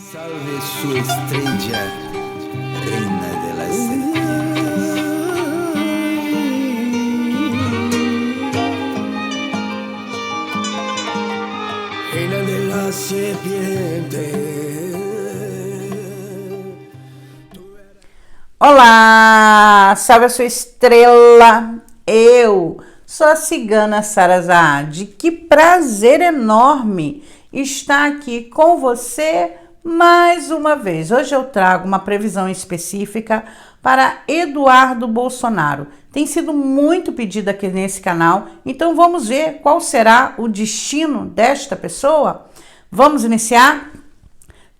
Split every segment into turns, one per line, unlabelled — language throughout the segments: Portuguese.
Salve sua estrella, reina de las serpientes. Reina de las serpientes.
Olá, salve a sua estrela. Eu sou a cigana Sarazade. Que prazer enorme estar aqui com você mais uma vez. Hoje eu trago uma previsão específica para Eduardo Bolsonaro. Tem sido muito pedido aqui nesse canal, então vamos ver qual será o destino desta pessoa? Vamos iniciar?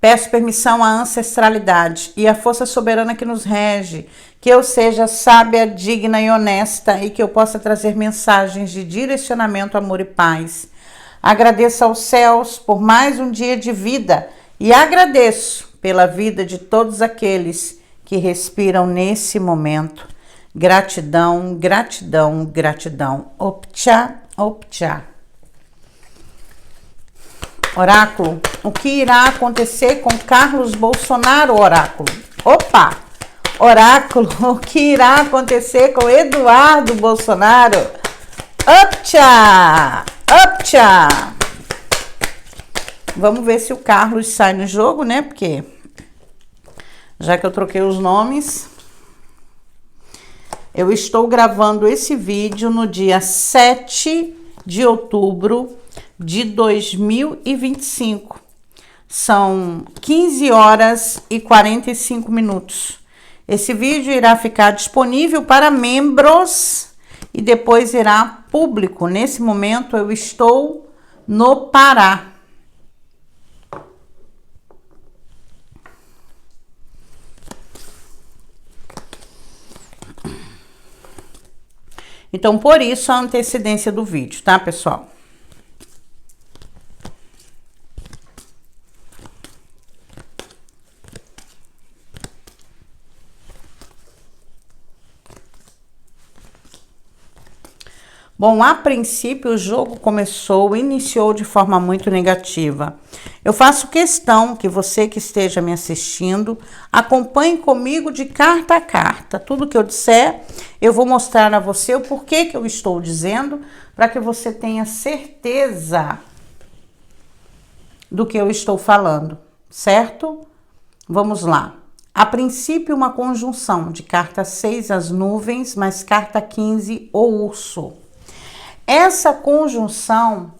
Peço permissão à ancestralidade e à força soberana que nos rege, que eu seja sábia, digna e honesta e que eu possa trazer mensagens de direcionamento, amor e paz. Agradeço aos céus por mais um dia de vida e agradeço pela vida de todos aqueles que respiram nesse momento. Gratidão, gratidão, gratidão. Optcha, optcha. Oráculo, o que irá acontecer com Carlos Bolsonaro, oráculo? Opa! Oráculo, o que irá acontecer com Eduardo Bolsonaro? Optcha! Optcha! Vamos ver se o Carlos sai no jogo, né? Porque já que eu troquei os nomes, eu estou gravando esse vídeo no dia 7 de outubro de 2025. São 15 horas e 45 minutos. Esse vídeo irá ficar disponível para membros e depois irá público. Nesse momento eu estou no Pará. Então, por isso a antecedência do vídeo, tá, pessoal? Bom, a princípio o jogo iniciou de forma muito negativa. Eu faço questão que você que esteja me assistindo acompanhe comigo de carta a carta. Tudo que eu disser, eu vou mostrar a você o porquê que eu estou dizendo, para que você tenha certeza do que eu estou falando, certo? Vamos lá. A princípio, uma conjunção de carta 6, as nuvens, mais carta 15, o urso. Essa conjunção,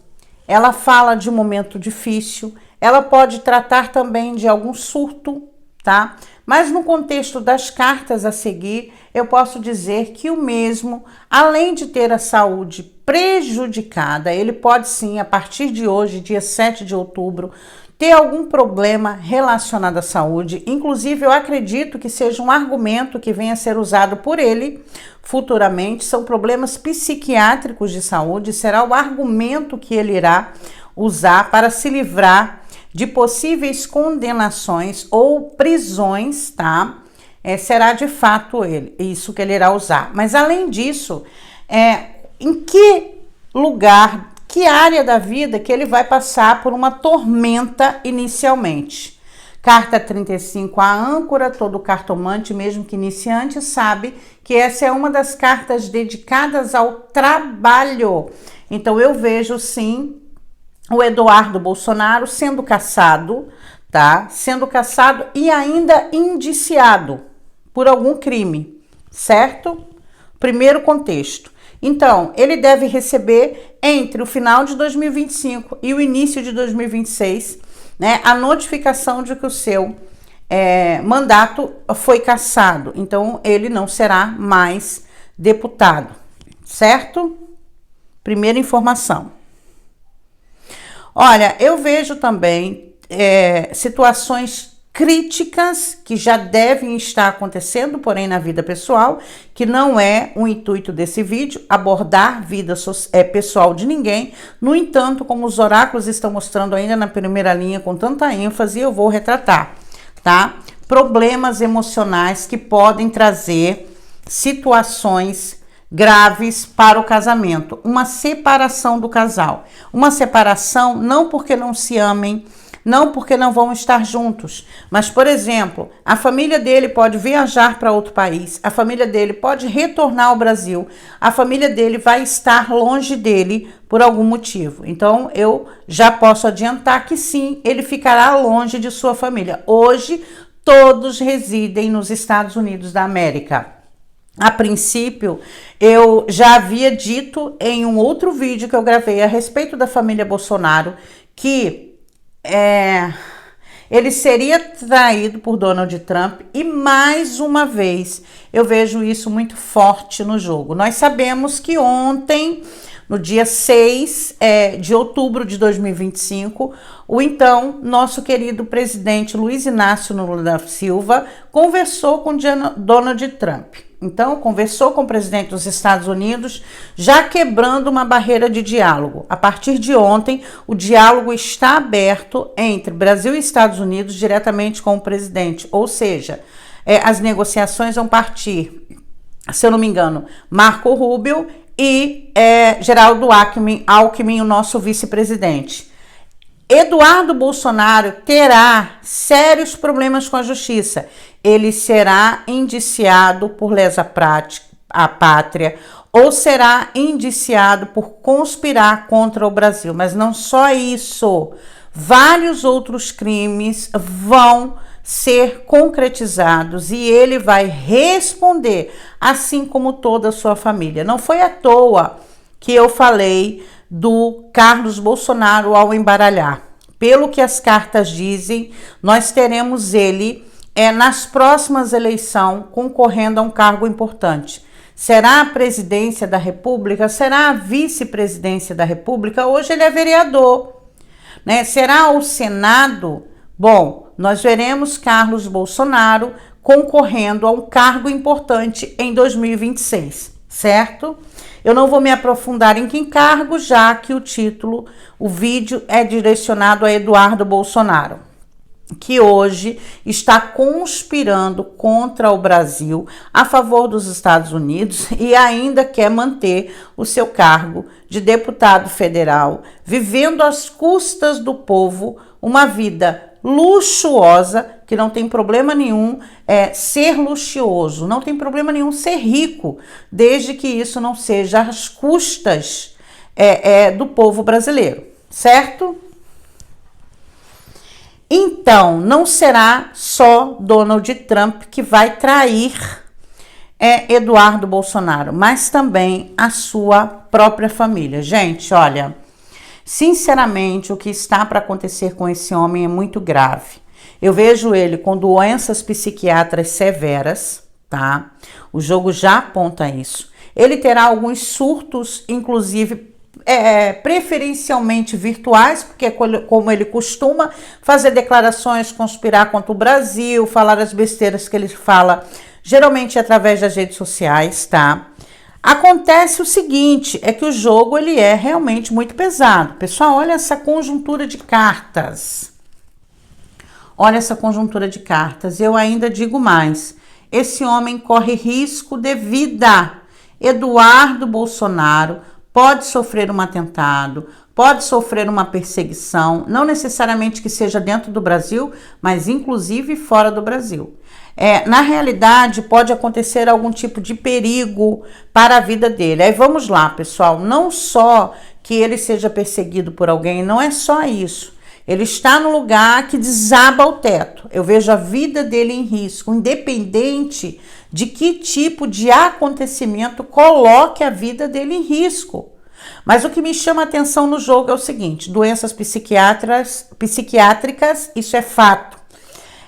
ela fala de um momento difícil, ela pode tratar também de algum surto, tá? Mas no contexto das cartas a seguir, eu posso dizer que o mesmo, além de ter a saúde prejudicada, ele pode sim, a partir de hoje, dia 7 de outubro, ter algum problema relacionado à saúde. Inclusive, eu acredito que seja um argumento que venha a ser usado por ele futuramente. São problemas psiquiátricos de saúde. Será o argumento que ele irá usar para se livrar de possíveis condenações ou prisões, tá? Será de fato isso que ele irá usar. Mas, além disso, em que lugar, que área da vida que ele vai passar por uma tormenta inicialmente? Carta 35, a âncora. Todo cartomante, mesmo que iniciante, sabe que essa é uma das cartas dedicadas ao trabalho. Então eu vejo sim o Eduardo Bolsonaro sendo caçado, tá? Sendo caçado e ainda indiciado por algum crime, certo? Primeiro contexto. Então, ele deve receber entre o final de 2025 e o início de 2026, né, a notificação de que o seu mandato foi cassado. Então, ele não será mais deputado, certo? Primeira informação. Olha, eu vejo também situações críticas que já devem estar acontecendo, porém na vida pessoal, que não é o intuito desse vídeo, abordar vida pessoal de ninguém. No entanto, como os oráculos estão mostrando ainda na primeira linha com tanta ênfase, eu vou retratar, tá? Problemas emocionais que podem trazer situações graves para o casamento, uma separação do casal. Uma separação não porque não se amem, Não porque não vão estar juntos, mas, por exemplo, a família dele pode viajar para outro país, a família dele pode retornar ao Brasil, a família dele vai estar longe dele por algum motivo. Então, eu já posso adiantar que sim, ele ficará longe de sua família. Hoje, todos residem nos Estados Unidos da América. A princípio, eu já havia dito em um outro vídeo que eu gravei a respeito da família Bolsonaro que ele seria traído por Donald Trump e mais uma vez eu vejo isso muito forte no jogo. Nós sabemos que ontem, no dia 6 de outubro de 2025, o então nosso querido presidente Luiz Inácio Lula da Silva conversou com Donald Trump. Então, conversou com o presidente dos Estados Unidos, já quebrando uma barreira de diálogo. A partir de ontem, o diálogo está aberto entre Brasil e Estados Unidos diretamente com o presidente. Ou seja, as negociações vão partir, se eu não me engano, Marco Rubio e Geraldo Alckmin, o nosso vice-presidente. Eduardo Bolsonaro terá sérios problemas com a justiça. Ele será indiciado por lesa pátria ou será indiciado por conspirar contra o Brasil. Mas não só isso, vários outros crimes vão ser concretizados e ele vai responder, assim como toda a sua família. Não foi à toa que eu falei do Carlos Bolsonaro ao embaralhar. Pelo que as cartas dizem, nós teremos ele nas próximas eleições concorrendo a um cargo importante. Será a presidência da República? Será a vice-presidência da República? Hoje ele é vereador, né? Será o Senado? Bom, nós veremos Carlos Bolsonaro concorrendo a um cargo importante em 2026, certo? Eu não vou me aprofundar em que cargo, já que o vídeo é direcionado a Eduardo Bolsonaro, que hoje está conspirando contra o Brasil a favor dos Estados Unidos e ainda quer manter o seu cargo de deputado federal, vivendo às custas do povo uma vida luxuosa, que não tem problema nenhum ser luxuoso, não tem problema nenhum ser rico, desde que isso não seja às custas do povo brasileiro, certo? Então, não será só Donald Trump que vai trair Eduardo Bolsonaro, mas também a sua própria família. Gente, olha, sinceramente, o que está para acontecer com esse homem é muito grave. Eu vejo ele com doenças psiquiátricas severas, tá? O jogo já aponta isso. Ele terá alguns surtos, inclusive preferencialmente virtuais, porque como ele costuma fazer declarações, conspirar contra o Brasil, falar as besteiras que ele fala, geralmente através das redes sociais, tá? Acontece o seguinte, é que o jogo ele é realmente muito pesado. Pessoal, olha essa conjuntura de cartas. Olha essa conjuntura de cartas. Eu ainda digo mais. Esse homem corre risco de vida. Eduardo Bolsonaro pode sofrer um atentado, pode sofrer uma perseguição, não necessariamente que seja dentro do Brasil, mas inclusive fora do Brasil. Na realidade, pode acontecer algum tipo de perigo para a vida dele. Aí vamos lá, pessoal, não só que ele seja perseguido por alguém, não é só isso. Ele está no lugar que desaba o teto. Eu vejo a vida dele em risco, independente de que tipo de acontecimento coloque a vida dele em risco. Mas o que me chama a atenção no jogo é o seguinte: doenças psiquiátricas, isso é fato.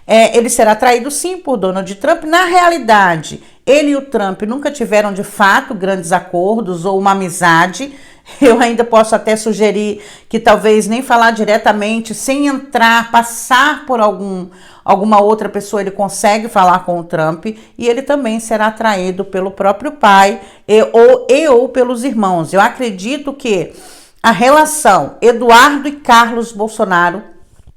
Ele será traído sim por Donald Trump. Na realidade, ele e o Trump nunca tiveram de fato grandes acordos ou uma amizade. Eu ainda posso até sugerir que talvez nem falar diretamente, sem entrar, passar por alguma outra pessoa, ele consegue falar com o Trump, e ele também será traído pelo próprio pai ou pelos irmãos. Eu acredito que a relação Eduardo e Carlos Bolsonaro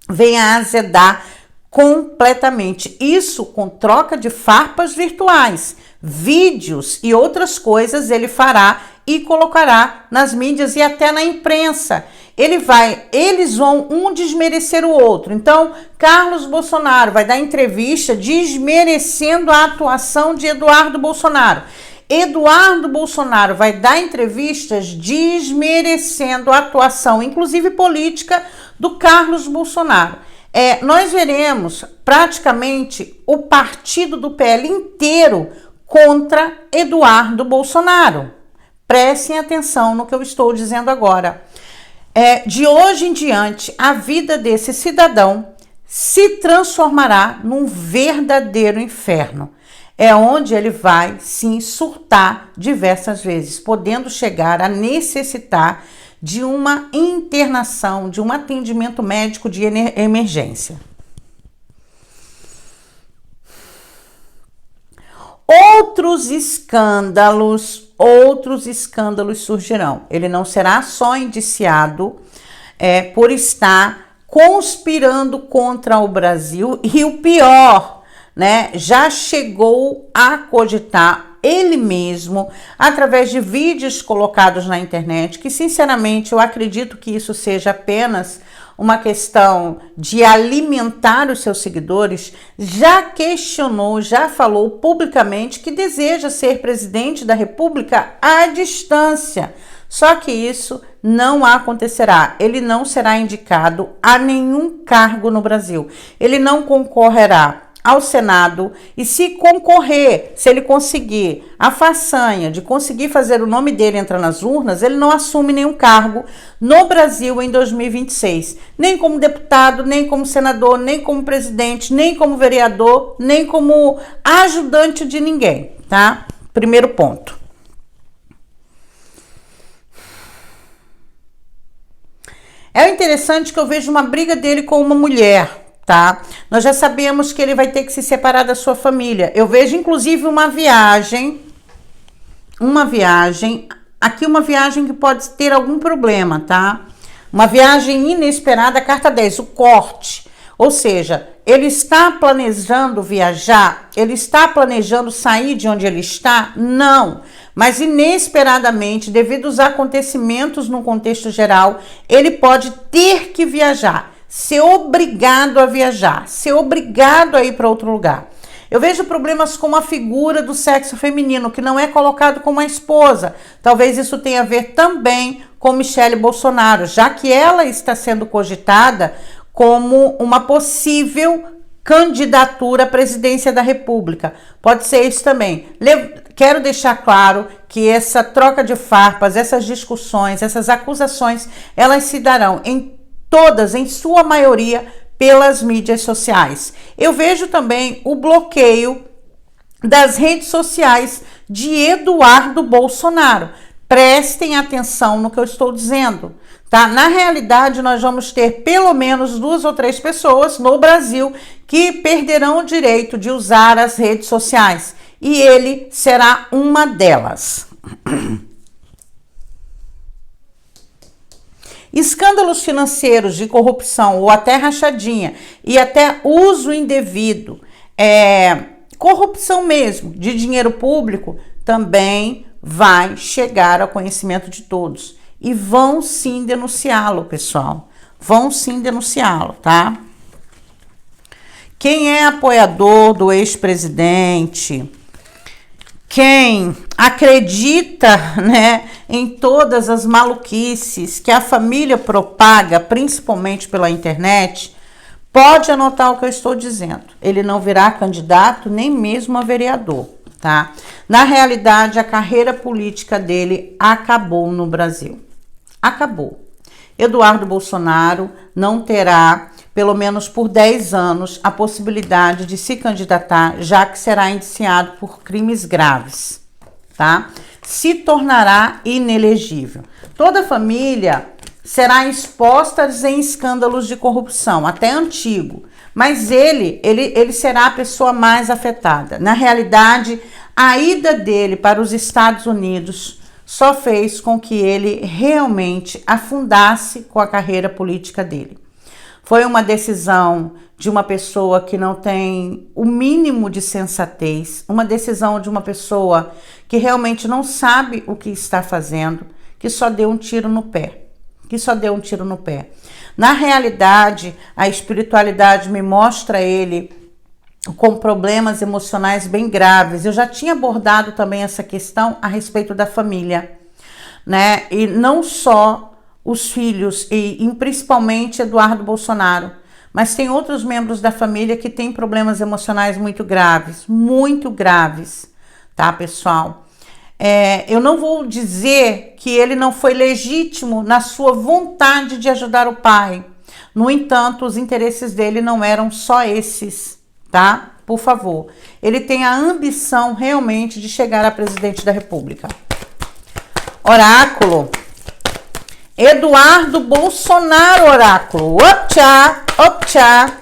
venha a azedar completamente. Isso com troca de farpas virtuais, vídeos e outras coisas ele fará e colocará nas mídias e até na imprensa. Eles vão um desmerecer o outro. Então, Carlos Bolsonaro vai dar entrevista desmerecendo a atuação de Eduardo Bolsonaro. Eduardo Bolsonaro vai dar entrevistas desmerecendo a atuação, inclusive política, do Carlos Bolsonaro. Nós veremos praticamente o partido do PL inteiro contra Eduardo Bolsonaro. Prestem atenção no que eu estou dizendo agora. De hoje em diante, a vida desse cidadão se transformará num verdadeiro inferno. É onde ele vai, sim, surtar diversas vezes, podendo chegar a necessitar de uma internação, de um atendimento médico de emergência. Outros escândalos surgirão. Ele não será só indiciado por estar conspirando contra o Brasil e o pior, né, já chegou a cogitar ele mesmo, através de vídeos colocados na internet, que sinceramente eu acredito que isso seja apenas uma questão de alimentar os seus seguidores, já questionou, já falou publicamente que deseja ser presidente da República à distância. Só que isso não acontecerá. Ele não será indicado a nenhum cargo no Brasil. Ele não concorrerá ao Senado, e se concorrer, se ele conseguir a façanha de conseguir fazer o nome dele entrar nas urnas, ele não assume nenhum cargo no Brasil em 2026, nem como deputado, nem como senador, nem como presidente, nem como vereador, nem como ajudante de ninguém, tá? Primeiro ponto. É interessante que eu vejo uma briga dele com uma mulher, tá? Nós já sabemos que ele vai ter que se separar da sua família. Eu vejo inclusive uma viagem que pode ter algum problema, tá? Uma viagem inesperada, carta 10, o corte. Ou seja, ele está planejando viajar? Ele está planejando sair de onde ele está? Não. Mas inesperadamente, devido aos acontecimentos no contexto geral, ele pode ter que viajar. Ser obrigado a viajar, ser obrigado a ir para outro lugar. Eu vejo problemas com a figura do sexo feminino, que não é colocado como a esposa. Talvez isso tenha a ver também com Michele Bolsonaro, já que ela está sendo cogitada como uma possível candidatura à presidência da República. Pode ser isso também. Quero deixar claro que essa troca de farpas, essas discussões, essas acusações, elas se darão em sua maioria, pelas mídias sociais. Eu vejo também o bloqueio das redes sociais de Eduardo Bolsonaro. Prestem atenção no que eu estou dizendo, tá? Na realidade, nós vamos ter pelo menos 2 ou 3 pessoas no Brasil que perderão o direito de usar as redes sociais. E ele será uma delas. Escândalos financeiros de corrupção ou até rachadinha e até uso indevido, corrupção mesmo de dinheiro público, também vai chegar ao conhecimento de todos. E vão sim denunciá-lo, pessoal. Vão sim denunciá-lo, tá? Quem é apoiador do ex-presidente, quem acredita, né, em todas as maluquices que a família propaga, principalmente pela internet, pode anotar o que eu estou dizendo. Ele não virá candidato, nem mesmo a vereador, tá? Na realidade, a carreira política dele acabou no Brasil. Acabou. Eduardo Bolsonaro não terá, pelo menos por 10 anos, a possibilidade de se candidatar, já que será indiciado por crimes graves, tá? Se tornará inelegível. Toda a família será exposta em escândalos de corrupção, até antigo, mas ele será a pessoa mais afetada. Na realidade, a ida dele para os Estados Unidos só fez com que ele realmente afundasse com a carreira política dele. Foi uma decisão de uma pessoa que não tem o mínimo de sensatez, uma decisão de uma pessoa que realmente não sabe o que está fazendo, que só deu um tiro no pé, Na realidade, a espiritualidade me mostra ele com problemas emocionais bem graves. Eu já tinha abordado também essa questão a respeito da família, né? E não só os filhos, e principalmente Eduardo Bolsonaro, mas tem outros membros da família que têm problemas emocionais muito graves, tá, pessoal? Eu não vou dizer que ele não foi legítimo na sua vontade de ajudar o pai. No entanto, os interesses dele não eram só esses, tá? Por favor. Ele tem a ambição realmente de chegar a presidente da República. Oráculo. Eduardo Bolsonaro, oráculo. Optcha, optcha.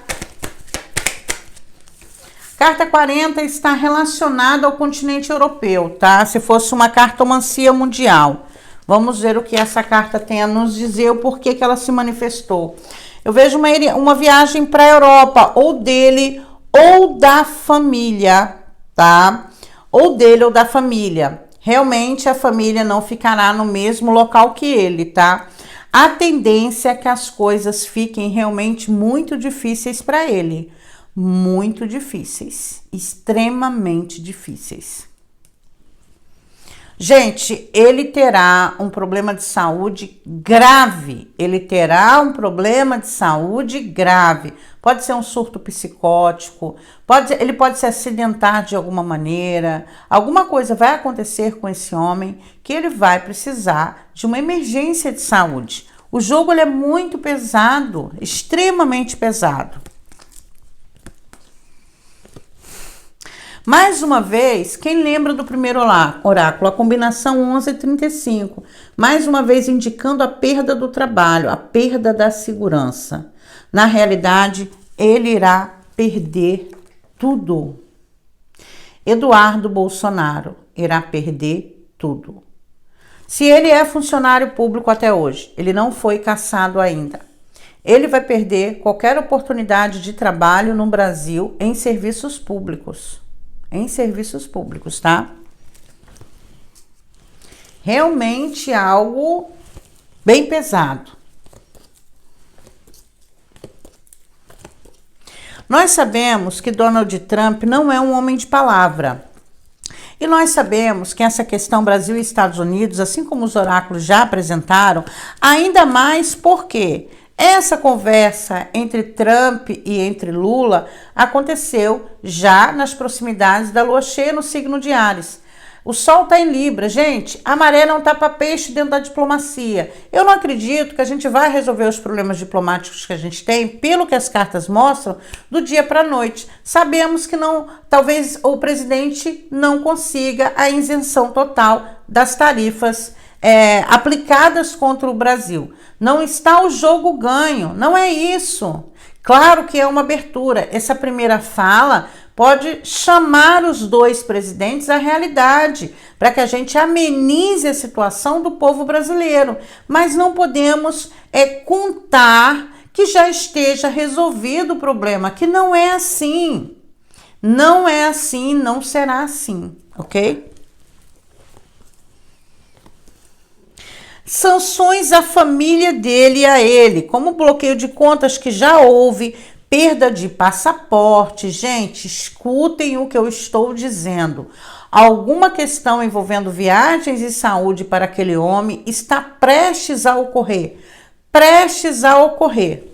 Carta 40 está relacionada ao continente europeu, tá? Se fosse uma cartomancia mundial. Vamos ver o que essa carta tem a nos dizer, o porquê que ela se manifestou. Eu vejo uma viagem para a Europa, ou dele, ou da família, tá? Ou dele ou da família. Realmente a família não ficará no mesmo local que ele, tá? A tendência é que as coisas fiquem realmente muito difíceis para ele. Muito difíceis, extremamente difíceis. Gente, ele terá um problema de saúde grave. Pode ser um surto psicótico, ele pode se acidentar de alguma maneira. Alguma coisa vai acontecer com esse homem que ele vai precisar de uma emergência de saúde. O jogo ele é muito pesado, extremamente pesado. Mais uma vez, quem lembra do primeiro oráculo, a combinação 11-35, mais uma vez indicando a perda do trabalho, a perda da segurança. Na realidade, ele irá perder tudo. Eduardo Bolsonaro irá perder tudo. Se ele é funcionário público até hoje, ele não foi cassado ainda. Ele vai perder qualquer oportunidade de trabalho no Brasil em serviços públicos. Tá? Realmente algo bem pesado. Nós sabemos que Donald Trump não é um homem de palavra. E nós sabemos que essa questão Brasil e Estados Unidos, assim como os oráculos já apresentaram, ainda mais porque essa conversa entre Trump e entre Lula aconteceu já nas proximidades da lua cheia no signo de Áries. O sol está em Libra, gente, a maré não está para peixe dentro da diplomacia. Eu não acredito que a gente vai resolver os problemas diplomáticos que a gente tem, pelo que as cartas mostram, do dia para a noite. Sabemos que não, talvez o presidente não consiga a isenção total das tarifas aplicadas contra o Brasil. Não está o jogo ganho, não é isso. Claro que é uma abertura. Essa primeira fala pode chamar os dois presidentes à realidade, para que a gente amenize a situação do povo brasileiro. Mas não podemos contar que já esteja resolvido o problema, que não é assim. Não é assim, não será assim, ok? Sanções à família dele e a ele, como bloqueio de contas que já houve, perda de passaporte. Gente, escutem o que eu estou dizendo. Alguma questão envolvendo viagens e saúde para aquele homem está prestes a ocorrer,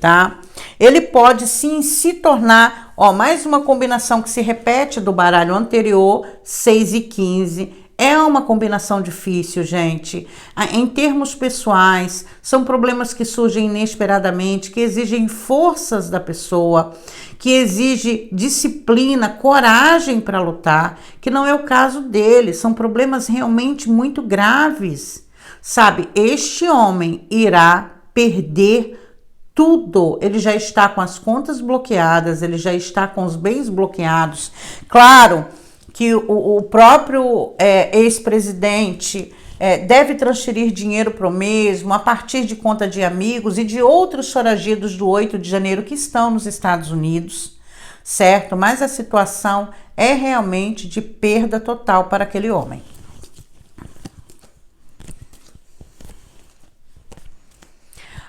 tá? Ele pode sim se tornar, mais uma combinação que se repete do baralho anterior, 6 e 15, é uma combinação difícil, gente. Em termos pessoais, são problemas que surgem inesperadamente, que exigem forças da pessoa, que exigem disciplina, coragem para lutar, que não é o caso dele. São problemas realmente muito graves. Sabe, este homem irá perder tudo. Ele já está com as contas bloqueadas, ele já está com os bens bloqueados. Claro que o próprio ex-presidente deve transferir dinheiro para o mesmo a partir de conta de amigos e de outros foragidos do 8 de janeiro que estão nos Estados Unidos, certo? Mas a situação é realmente de perda total para aquele homem.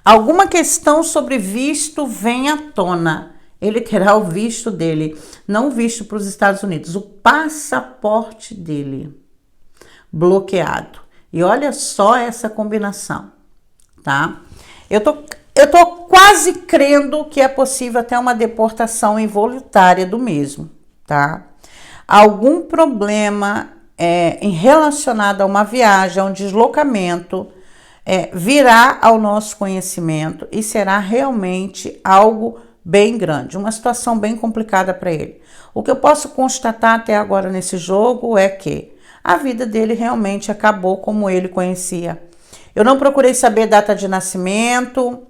Alguma questão sobre visto vem à tona. Ele terá o visto dele, não o visto para os Estados Unidos, o passaporte dele bloqueado. E olha só essa combinação, tá? Eu tô quase crendo que é possível até uma deportação involuntária do mesmo, tá? Algum problema relacionado a uma viagem, a um deslocamento, virá ao nosso conhecimento e será realmente algo bem grande, uma situação bem complicada para ele. O que eu posso constatar até agora nesse jogo é que a vida dele realmente acabou como ele conhecia. Eu não procurei saber data de nascimento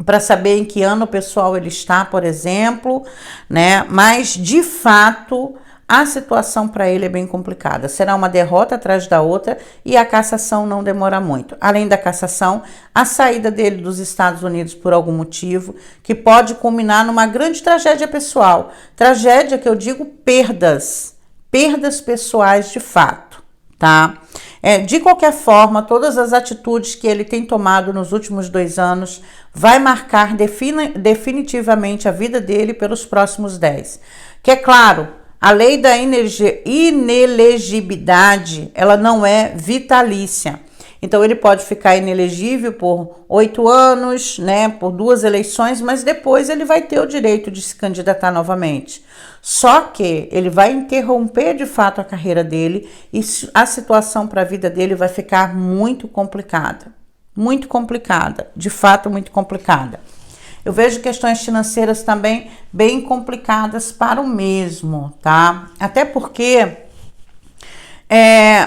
para saber em que ano pessoal ele está, por exemplo, né? Mas de fato a situação para ele é bem complicada. Será uma derrota atrás da outra e a cassação não demora muito. Além da cassação, a saída dele dos Estados Unidos por algum motivo, que pode culminar numa grande tragédia pessoal. Tragédia que eu digo perdas pessoais de fato, tá? De qualquer forma, todas as atitudes que ele tem tomado nos últimos 2 anos vai marcar definitivamente a vida dele pelos próximos 10. Que é claro, a lei da inelegibilidade, ela não é vitalícia. Então, ele pode ficar inelegível por 8 anos, né, por 2 eleições, mas depois ele vai ter o direito de se candidatar novamente. Só que ele vai interromper de fato a carreira dele e a situação para a vida dele vai ficar muito complicada. Muito complicada, de fato muito complicada. Eu vejo questões financeiras também bem complicadas para o mesmo, tá? Até porque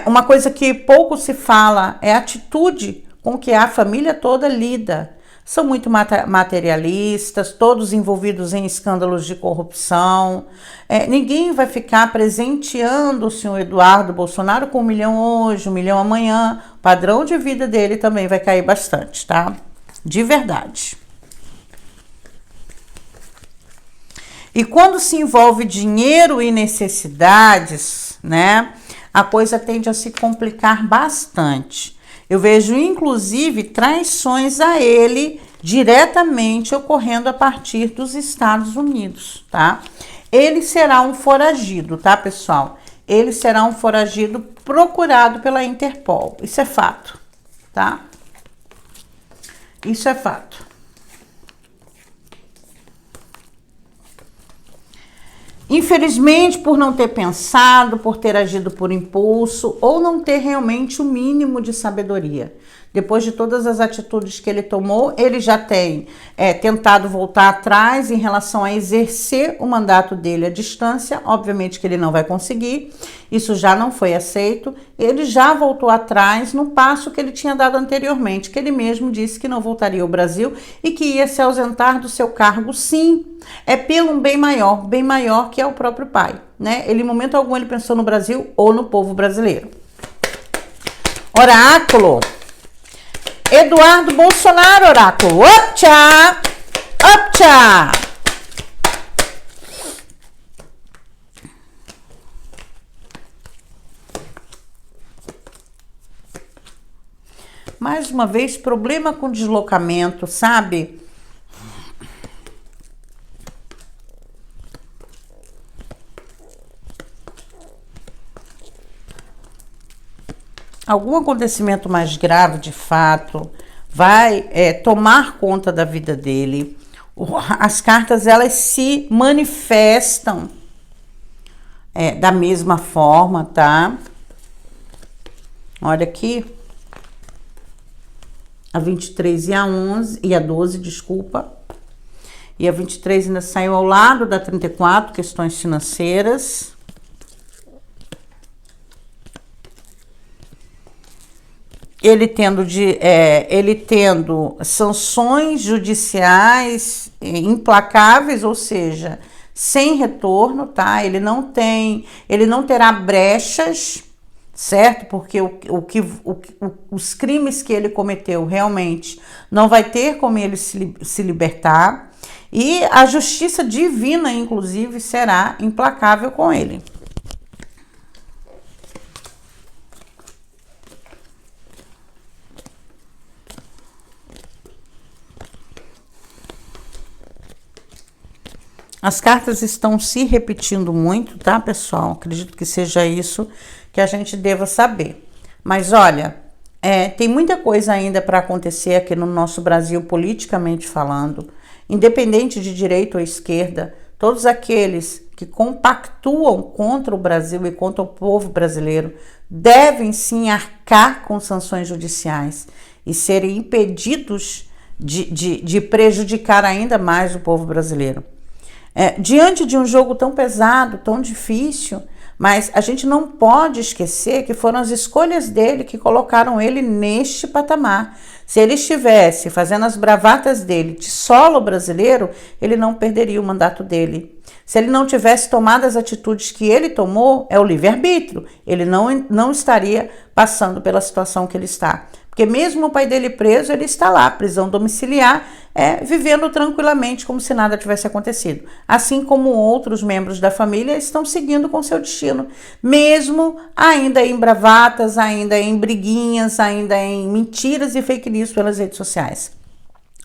uma coisa que pouco se fala é a atitude com que a família toda lida. São muito materialistas, todos envolvidos em escândalos de corrupção. Ninguém vai ficar presenteando o senhor Eduardo Bolsonaro com 1 milhão hoje, 1 milhão amanhã. O padrão de vida dele também vai cair bastante, tá? De verdade. E quando se envolve dinheiro e necessidades, né, a coisa tende a se complicar bastante. Eu vejo, inclusive, traições a ele diretamente ocorrendo a partir dos Estados Unidos, tá? Ele será um foragido, tá, pessoal? Ele será um foragido procurado pela Interpol. Isso é fato, tá? Isso é fato. Infelizmente, por não ter pensado, por ter agido por impulso ou não ter realmente o mínimo de sabedoria. Depois de todas as atitudes que ele tomou, ele já tem tentado voltar atrás em relação a exercer o mandato dele à distância. Obviamente que ele não vai conseguir, isso já não foi aceito. Ele já voltou atrás no passo que ele tinha dado anteriormente, que ele mesmo disse que não voltaria ao Brasil e que ia se ausentar do seu cargo, sim. É pelo um bem maior que é o próprio pai, né? Ele, em momento algum, ele pensou no Brasil ou no povo brasileiro. Oráculo. Eduardo Bolsonaro, oráculo. Optcha! Optcha! Mais uma vez, problema com deslocamento, sabe? Algum acontecimento mais grave, de fato, vai tomar conta da vida dele. As cartas, elas se manifestam da mesma forma, tá? Olha aqui. A 23 e a 11, e a 12, desculpa. E a 23 ainda saiu ao lado da 34, questões financeiras. Ele tendo sanções judiciais implacáveis, ou seja, sem retorno, tá? Ele não terá brechas, certo? Porque os crimes que ele cometeu realmente não vai ter como ele se libertar, e a justiça divina, inclusive, será implacável com ele. As cartas estão se repetindo muito, tá, pessoal? Acredito que seja isso que a gente deva saber. Mas olha, tem muita coisa ainda para acontecer aqui no nosso Brasil, politicamente falando. Independente de direita ou esquerda, todos aqueles que compactuam contra o Brasil e contra o povo brasileiro devem sim arcar com sanções judiciais e serem impedidos de prejudicar ainda mais o povo brasileiro. Diante de um jogo tão pesado, tão difícil, mas a gente não pode esquecer que foram as escolhas dele que colocaram ele neste patamar. Se ele estivesse fazendo as bravatas dele de solo brasileiro, ele não perderia o mandato dele. Se ele não tivesse tomado as atitudes que ele tomou, é o livre-arbítrio, ele não estaria passando pela situação que ele está. Porque mesmo o pai dele preso, ele está lá, prisão domiciliar, vivendo tranquilamente como se nada tivesse acontecido. Assim como outros membros da família estão seguindo com seu destino, mesmo ainda em bravatas, ainda em briguinhas, ainda em mentiras e fake news pelas redes sociais.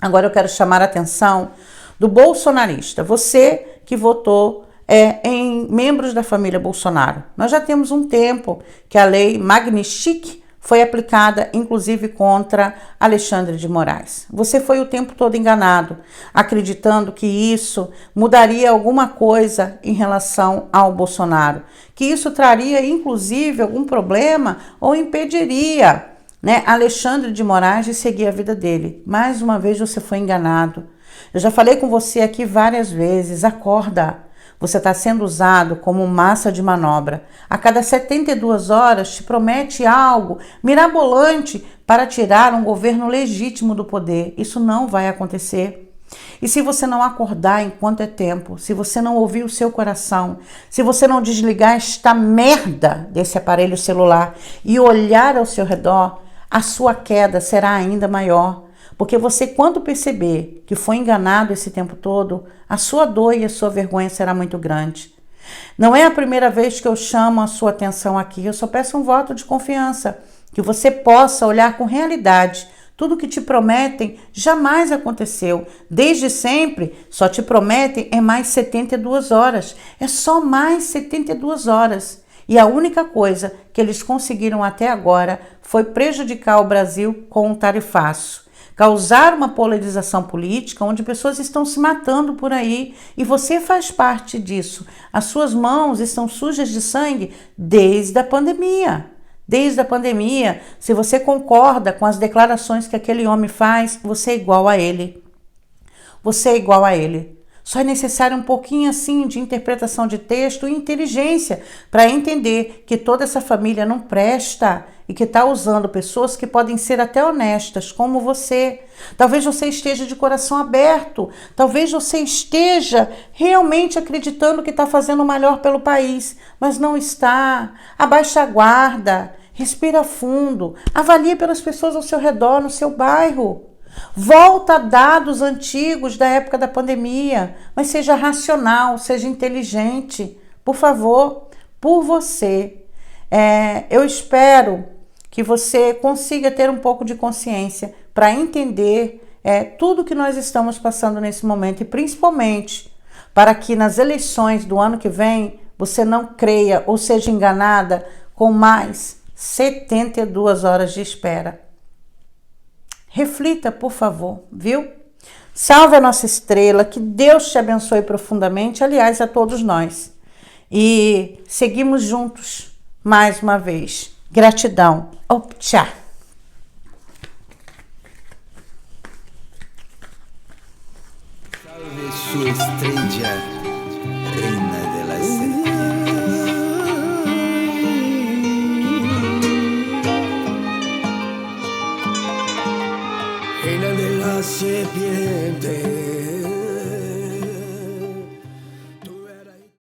Agora eu quero chamar a atenção do bolsonarista, você que votou em membros da família Bolsonaro. Nós já temos um tempo que a lei Magnitsky foi aplicada, inclusive, contra Alexandre de Moraes. Você foi o tempo todo enganado, acreditando que isso mudaria alguma coisa em relação ao Bolsonaro, que isso traria, inclusive, algum problema ou impediria, Alexandre de Moraes de seguir a vida dele. Mais uma vez você foi enganado. Eu já falei com você aqui várias vezes, acorda. Você está sendo usado como massa de manobra. A cada 72 horas te promete algo mirabolante para tirar um governo legítimo do poder. Isso não vai acontecer. E se você não acordar enquanto é tempo, se você não ouvir o seu coração, se você não desligar esta merda desse aparelho celular e olhar ao seu redor, a sua queda será ainda maior. Porque você, quando perceber que foi enganado esse tempo todo, a sua dor e a sua vergonha será muito grande. Não é a primeira vez que eu chamo a sua atenção aqui, eu só peço um voto de confiança, que você possa olhar com realidade. Tudo que te prometem jamais aconteceu. Desde sempre, só te prometem mais 72 horas. É só mais 72 horas. E a única coisa que eles conseguiram até agora foi prejudicar o Brasil com um tarifaço. Causar uma polarização política onde pessoas estão se matando por aí e você faz parte disso. As suas mãos estão sujas de sangue desde a pandemia. Desde a pandemia, se você concorda com as declarações que aquele homem faz, você é igual a ele. Você é igual a ele. Só é necessário um pouquinho assim de interpretação de texto e inteligência para entender que toda essa família não presta e que está usando pessoas que podem ser até honestas, como você. Talvez você esteja de coração aberto, talvez você esteja realmente acreditando que está fazendo o melhor pelo país, mas não está. Abaixa a guarda, respira fundo, avalie pelas pessoas ao seu redor, no seu bairro. Volta a dados antigos da época da pandemia, mas seja racional, seja inteligente, por favor, por você. Eu espero que você consiga ter um pouco de consciência para entender tudo que nós estamos passando nesse momento e principalmente para que nas eleições do ano que vem você não creia ou seja enganada com mais 72 horas de espera. Reflita, por favor, viu? Salve a nossa estrela, que Deus te abençoe profundamente, aliás, a todos nós. E seguimos juntos, mais uma vez. Gratidão. Tchau.
Salve sua estrella, reina de las serpientes. Reina de las serpientes.